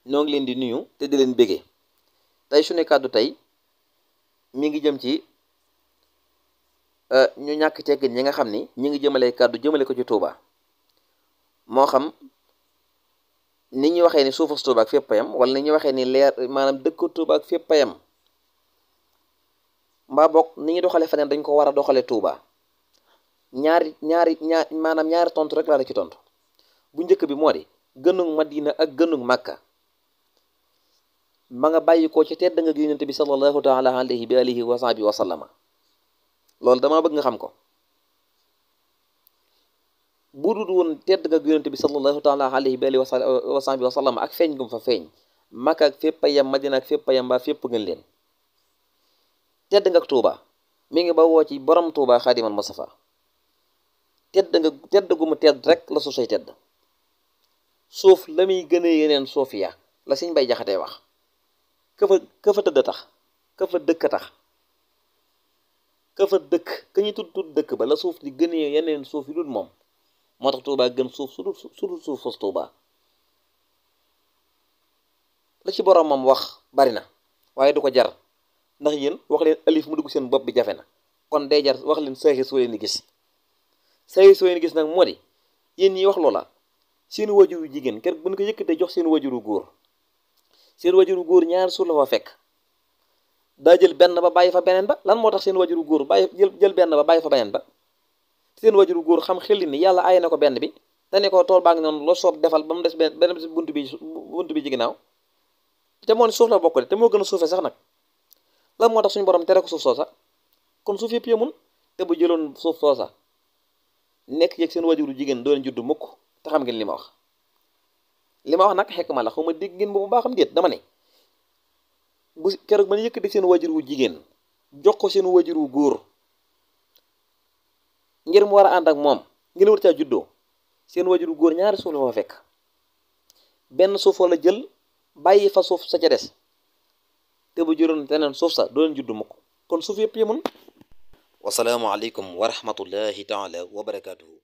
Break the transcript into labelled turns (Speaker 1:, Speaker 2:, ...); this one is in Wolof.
Speaker 1: noo ngi leen di nuyu te di leen bégee tey suñu kàddu tey mi ngi jëm ci ñu ñàkk teggin ñi nga xam ni ñi ngi jëmale kàddu jëmale ko ci Touba moo xam ni ñuy waxee ni suufus Touba ak fépp payam wala ni ñuy waxee ni leer maanaam dëkk Touba ak fépp payam mbaa bokk ni ñu doxale feneen dañ ko war a doxale Touba ñaari tontu rek laa la ci tontu bu njëkk bi moo di gënug Madina ak gënug Màkka ma nga bàyyi ko ci tedd nga yonent bi sallallahu taala alayhi bi alihi wa sahbihi wa sallama loolu damaa bëgg nga xam ko bu dul woon tedd nga yonent bi sallallahu taala alayhi bi alihi wa sahbihi wa sallama ak feeñ gum fa feeñ Makka ak fépp payam Madina ak fépp payam mbaa fépp ngeen leen tedd nga Tuuba mi ngi ba woo ci borom Tuuba Xaadimal Mustafa tedd gu mu tedd rek la suuf say tedd suuf la muy gënee yeneen suuf ya la Sëñ Bay Jaxate wax ka fa tëdd tax ka fa dëkk tax ka fa dëkk ka ñu tudd dëkk ba la suuf di gënee yeneen suuf yi dul moom moo tax Tuuba gën suuf su dul suuf fos Tuuba la ci boromam wax bari na waaye du ko jar ndax yéen wax leen alif mu dugg seen bopp bi jafe na kon day jar wax leen saaxi soo leen di gis saaxi soo leen di gis nag moo di yéen ñi wax loola seen wajuru jigéen kër bu ñu ko yëkkatee jox seen wajuru góor seen wajuru góor ñaari suuf la fa fekk daa jël benn ba bàyyi fa beneen ba lan moo tax seen wajuru góor bàyyi jël benn ba bàyyi fa beneen ba seen wajuru góor xam xel ni yàlla ay na ko benn bi te ne ko tool baa ngi noonu loo soob defal ba mu des benn buntu bi ci ginnaaw te moo ne suuf la bokk de te moo gën a suufe sax nag lan moo tax suñu borom tere ko suuf soosa kon suuf yëpp yemun te bu jëloon suuf soosa nekk yeeg seen wajuru jigéen doo leen juddu mukk te xam ngeen li ma wax nag xekk ma la xaw ma dégg ngeen bu baaxam déet dama ne bu keroog ba ñu yëkkati seen wajur wu jigéen jox ko seen wajur wu góor ngir mu war a ànd ak moom ngeen war caa juddoo seen wajur wu góor ñaari suuf la fa fekk benn suuf la jël bàyyi fa suuf sa ca des te bu jëloon teneen suuf sa doo leen juddu mukk kon suuf yëpp yemun wasalaamu aleykum wa rahmatullahi taala wa barakaatuhu